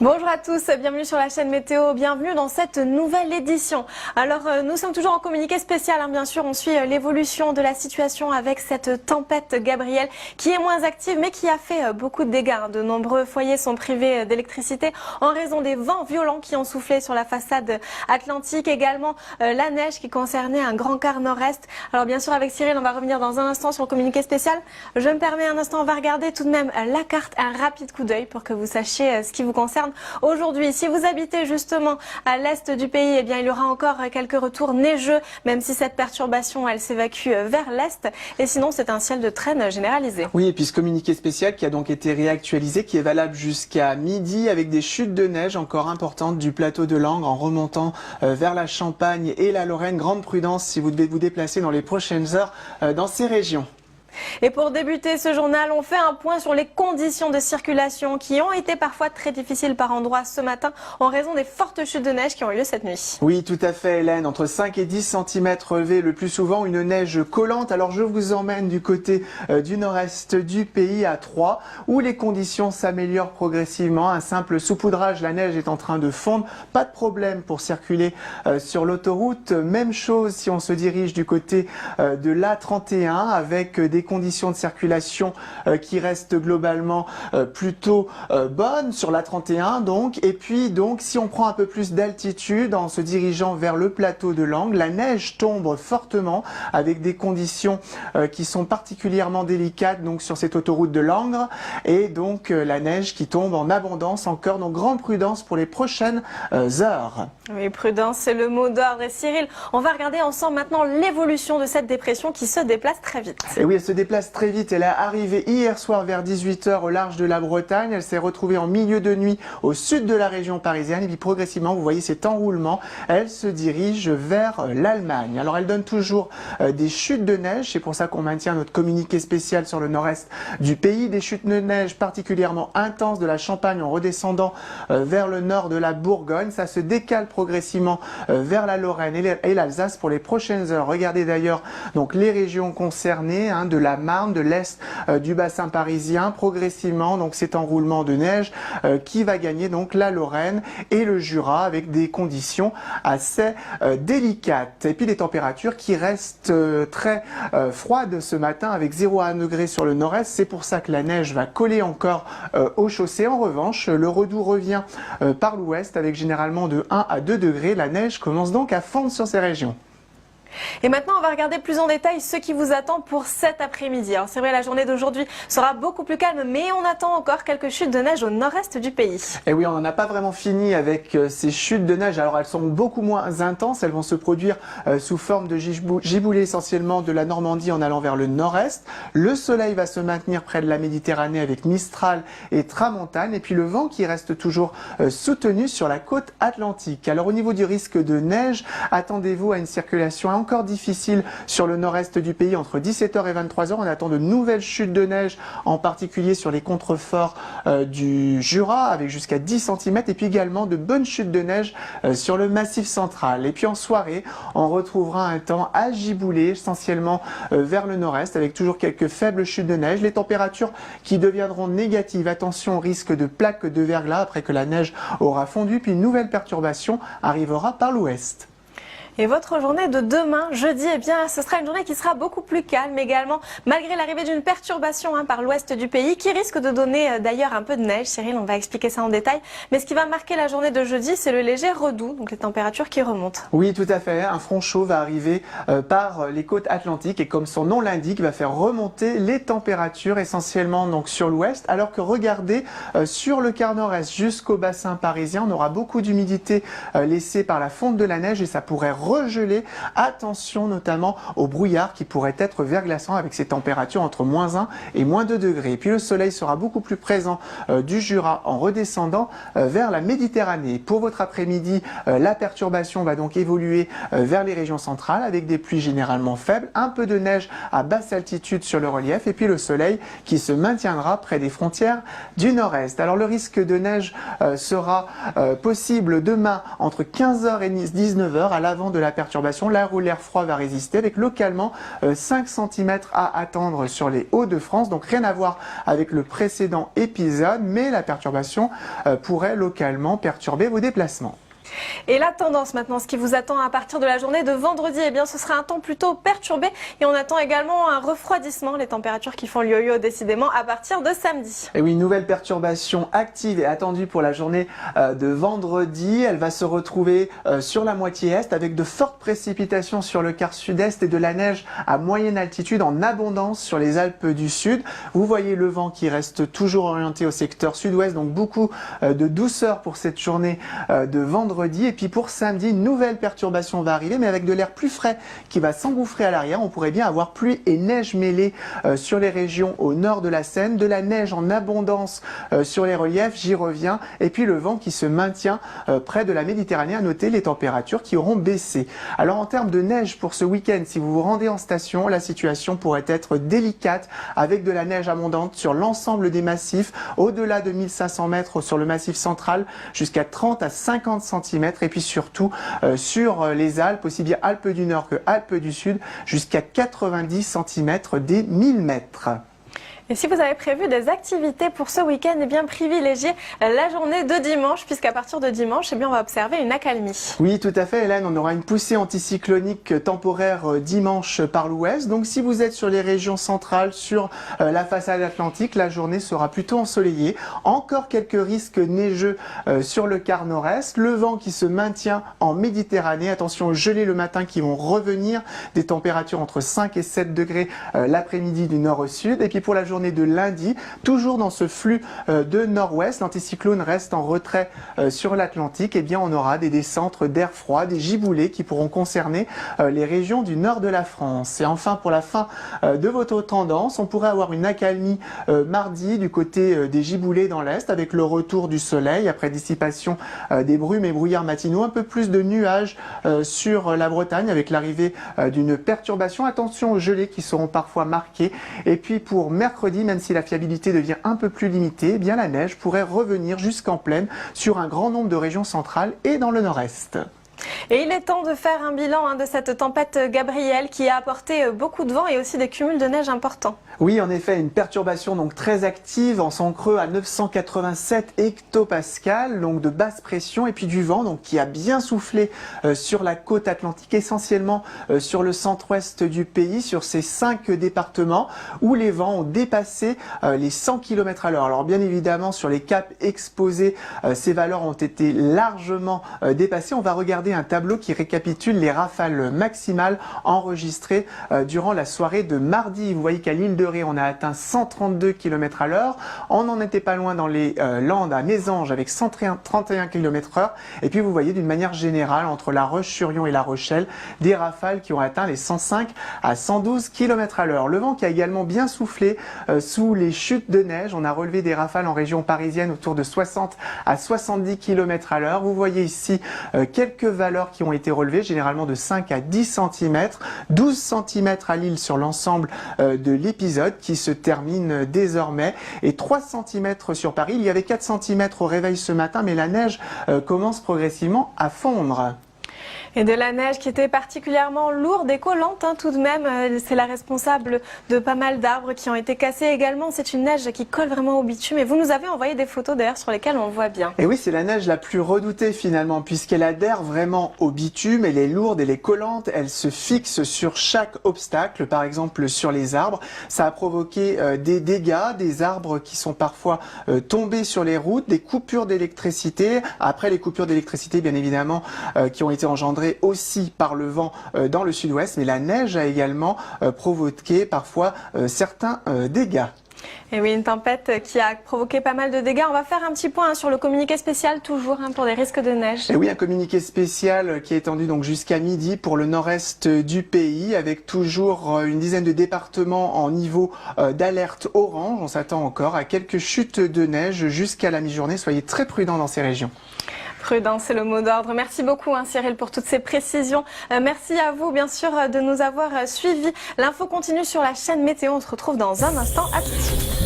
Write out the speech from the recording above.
Bonjour à tous, bienvenue sur la chaîne Météo, bienvenue dans cette nouvelle édition. Alors nous sommes toujours en communiqué spécial, bien sûr, on suit l'évolution de la situation avec cette tempête Gabrielle qui est moins active mais qui a fait beaucoup de dégâts. De nombreux foyers sont privés d'électricité en raison des vents violents qui ont soufflé sur la façade atlantique, également la neige qui concernait un grand quart nord-est. Alors bien sûr avec Cyril on va revenir dans un instant sur le communiqué spécial. Je me permets un instant, on va regarder tout de même la carte, un rapide coup d'œil pour que vous sachiez ce qui vous concerne aujourd'hui. Si vous habitez justement à l'est du pays, eh bien il y aura encore quelques retours neigeux, même si cette perturbation elle s'évacue vers l'est. Et sinon c'est un ciel de traîne généralisé. Oui, et puis ce communiqué spécial qui a donc été réactualisé, qui est valable jusqu'à midi, avec des chutes de neige encore importantes du plateau de Langres en remontant vers la Champagne et la Lorraine. Grande prudence si vous devez vous déplacer dans les prochaines heures dans ces régions. Et pour débuter ce journal, on fait un point sur les conditions de circulation qui ont été parfois très difficiles par endroits ce matin en raison des fortes chutes de neige qui ont eu lieu cette nuit. Oui, tout à fait Hélène, entre 5 et 10 cm relevés, le plus souvent une neige collante. Alors je vous emmène du côté du nord-est du pays à Troyes où les conditions s'améliorent progressivement. Un simple saupoudrage, la neige est en train de fondre, pas de problème pour circuler sur l'autoroute. Même chose si on se dirige du côté de l'A31 avec des conditions de circulation qui restent globalement plutôt bonnes sur la 31 donc. Et puis donc si on prend un peu plus d'altitude en se dirigeant vers le plateau de Langres, la neige tombe fortement avec des conditions qui sont particulièrement délicates donc sur cette autoroute de Langres et donc la neige qui tombe en abondance encore, donc grande prudence pour les prochaines heures. Oui, prudence c'est le mot d'ordre. Et Cyril, on va regarder ensemble maintenant l'évolution de cette dépression qui se déplace très vite. Et oui, elle se déplace très vite. Elle est arrivée hier soir vers 18 h au large de la Bretagne. Elle s'est retrouvée en milieu de nuit au sud de la région parisienne. Et puis progressivement, vous voyez cet enroulement. Elle se dirige vers l'Allemagne. Alors elle donne toujours des chutes de neige. C'est pour ça qu'on maintient notre communiqué spécial sur le nord-est du pays. Des chutes de neige particulièrement intenses de la Champagne en redescendant vers le nord de la Bourgogne. Ça se décale progressivement vers la Lorraine et l'Alsace pour les prochaines heures. Regardez d'ailleurs donc les régions concernées, de la Marne, de l'est du bassin parisien, progressivement donc cet enroulement de neige qui va gagner donc la Lorraine et le Jura avec des conditions assez délicates. Et puis les températures qui restent très froides ce matin avec 0 à 1 degré sur le nord-est. C'est pour ça que la neige va coller encore aux chaussées. En revanche, le redoux revient par l'ouest avec généralement de 1 à 2 degrés. La neige commence donc à fondre sur ces régions. Et maintenant, on va regarder plus en détail ce qui vous attend pour cet après-midi. Alors c'est vrai, la journée d'aujourd'hui sera beaucoup plus calme, mais on attend encore quelques chutes de neige au nord-est du pays. Et oui, on n'en a pas vraiment fini avec ces chutes de neige. Alors elles sont beaucoup moins intenses, elles vont se produire sous forme de giboulées essentiellement de la Normandie en allant vers le nord-est. Le soleil va se maintenir près de la Méditerranée avec Mistral et Tramontane. Et puis le vent qui reste toujours soutenu sur la côte atlantique. Alors au niveau du risque de neige, attendez-vous à une circulation encore difficile sur le nord-est du pays entre 17 h et 23 h. On attend de nouvelles chutes de neige, en particulier sur les contreforts du Jura, avec jusqu'à 10 cm, et puis également de bonnes chutes de neige sur le massif central. Et puis en soirée, on retrouvera un temps agiboulé, essentiellement vers le nord-est, avec toujours quelques faibles chutes de neige. Les températures qui deviendront négatives. Attention au risque de plaques de verglas après que la neige aura fondu, puis une nouvelle perturbation arrivera par l'ouest. Et votre journée de demain, jeudi, eh bien, ce sera une journée qui sera beaucoup plus calme également, malgré l'arrivée d'une perturbation par l'ouest du pays, qui risque de donner d'ailleurs un peu de neige. Cyril, on va expliquer ça en détail. Mais ce qui va marquer la journée de jeudi, c'est le léger redoux, donc les températures qui remontent. Oui, tout à fait. Un front chaud va arriver par les côtes atlantiques et comme son nom l'indique, va faire remonter les températures essentiellement donc sur l'ouest. Alors que regardez, sur le quart nord-est jusqu'au bassin parisien, on aura beaucoup d'humidité laissée par la fonte de la neige et ça pourrait regeler. Attention notamment au brouillard qui pourrait être verglaçant avec ces températures entre -1 et -2 degrés. Et puis le soleil sera beaucoup plus présent du Jura en redescendant vers la Méditerranée. Pour votre après-midi, la perturbation va donc évoluer vers les régions centrales avec des pluies généralement faibles, un peu de neige à basse altitude sur le relief et puis le soleil qui se maintiendra près des frontières du nord-est. Alors le risque de neige sera possible demain entre 15 h et 19 h à l'avant de la perturbation, là où l'air froid va résister, avec localement 5 cm à attendre sur les Hauts-de-France. Donc rien à voir avec le précédent épisode, mais la perturbation pourrait localement perturber vos déplacements. Et la tendance maintenant, ce qui vous attend à partir de la journée de vendredi, eh bien, ce sera un temps plutôt perturbé et on attend également un refroidissement, les températures qui font le yo-yo décidément à partir de samedi. Et oui, une nouvelle perturbation active est attendue pour la journée de vendredi. Elle va se retrouver sur la moitié est avec de fortes précipitations sur le quart sud-est et de la neige à moyenne altitude en abondance sur les Alpes du Sud. Vous voyez le vent qui reste toujours orienté au secteur sud-ouest, donc beaucoup de douceur pour cette journée de vendredi. Et puis pour samedi, une nouvelle perturbation va arriver, mais avec de l'air plus frais qui va s'engouffrer à l'arrière. On pourrait bien avoir pluie et neige mêlée sur les régions au nord de la Seine, de la neige en abondance sur les reliefs, j'y reviens, et puis le vent qui se maintient près de la Méditerranée. À noter les températures qui auront baissé. Alors en termes de neige pour ce week-end, si vous vous rendez en station, la situation pourrait être délicate avec de la neige abondante sur l'ensemble des massifs, au-delà de 1500 mètres sur le massif central, jusqu'à 30 à 50 cm. Et puis surtout sur les Alpes, aussi bien Alpes du Nord que Alpes du Sud, jusqu'à 90 cm des 1000 mètres. Et si vous avez prévu des activités pour ce week-end, eh bien privilégiez la journée de dimanche, puisqu'à partir de dimanche, eh bien, on va observer une accalmie. Oui, tout à fait, Hélène. On aura une poussée anticyclonique temporaire dimanche par l'ouest. Donc si vous êtes sur les régions centrales, sur la façade atlantique, la journée sera plutôt ensoleillée. Encore quelques risques neigeux sur le quart nord-est. Le vent qui se maintient en Méditerranée. Attention aux gelées le matin qui vont revenir. Des températures entre 5 et 7 degrés l'après-midi du nord au sud. Et puis pour la journée de lundi, toujours dans ce flux de nord-ouest, l'anticyclone reste en retrait sur l'Atlantique. Eh bien, on aura des descentes d'air froid, des giboulées qui pourront concerner les régions du nord de la France. Et enfin, pour la fin de votre tendance, on pourrait avoir une accalmie mardi du côté des giboulées dans l'est, avec le retour du soleil après dissipation des brumes et brouillards matinaux, un peu plus de nuages sur la Bretagne avec l'arrivée d'une perturbation. Attention aux gelées qui seront parfois marquées. Et puis pour mercredi, même si la fiabilité devient un peu plus limitée, eh bien la neige pourrait revenir jusqu'en plaine sur un grand nombre de régions centrales et dans le nord-est. Et il est temps de faire un bilan de cette tempête Gabrielle qui a apporté beaucoup de vent et aussi des cumuls de neige importants. Oui, en effet, une perturbation donc très active en son creux à 987 hectopascales, donc de basse pression, et puis du vent donc qui a bien soufflé sur la côte atlantique, essentiellement sur le centre-ouest du pays, sur ces 5 départements où les vents ont dépassé les 100 km à l'heure. Alors bien évidemment, sur les caps exposés, ces valeurs ont été largement dépassées. On va regarder un tableau qui récapitule les rafales maximales enregistrées durant la soirée de mardi. Vous voyez qu'à l'île de Ré, on a atteint 132 km à l'heure. On n'en était pas loin dans les Landes à Mésange avec 131 km/h. Et puis vous voyez d'une manière générale, entre La Roche-sur-Yon et La Rochelle, des rafales qui ont atteint les 105 à 112 km à l'heure. Le vent qui a également bien soufflé sous les chutes de neige. On a relevé des rafales en région parisienne autour de 60 à 70 km à l'heure. Vous voyez ici quelques valeurs qui ont été relevées, généralement de 5 à 10 cm, 12 cm à Lille sur l'ensemble de l'épisode qui se termine désormais, et 3 cm sur Paris. Il y avait 4 cm au réveil ce matin, mais la neige commence progressivement à fondre. Et de la neige qui était particulièrement lourde et collante tout de même. C'est la responsable de pas mal d'arbres qui ont été cassés également. C'est une neige qui colle vraiment au bitume. Et vous nous avez envoyé des photos d'ailleurs sur lesquelles on le voit bien. Et oui, c'est la neige la plus redoutée finalement, puisqu'elle adhère vraiment au bitume. Elle est lourde, elle est collante, elle se fixe sur chaque obstacle, par exemple sur les arbres. Ça a provoqué des dégâts, des arbres qui sont parfois tombés sur les routes, des coupures d'électricité. Après les coupures d'électricité, bien évidemment, qui ont été engendrées aussi par le vent dans le sud-ouest, mais la neige a également provoqué parfois certains dégâts. Et oui, une tempête qui a provoqué pas mal de dégâts. On va faire un petit point sur le communiqué spécial toujours pour les risques de neige. Et oui, un communiqué spécial qui est étendu donc jusqu'à midi pour le nord-est du pays, avec toujours une dizaine de départements en niveau d'alerte orange. On s'attend encore à quelques chutes de neige jusqu'à la mi-journée. Soyez très prudents dans ces régions. Prudence, c'est le mot d'ordre. Merci beaucoup Cyril pour toutes ces précisions. Merci à vous bien sûr de nous avoir suivis. L'info continue sur la chaîne Météo. On se retrouve dans un instant. À tout de suite.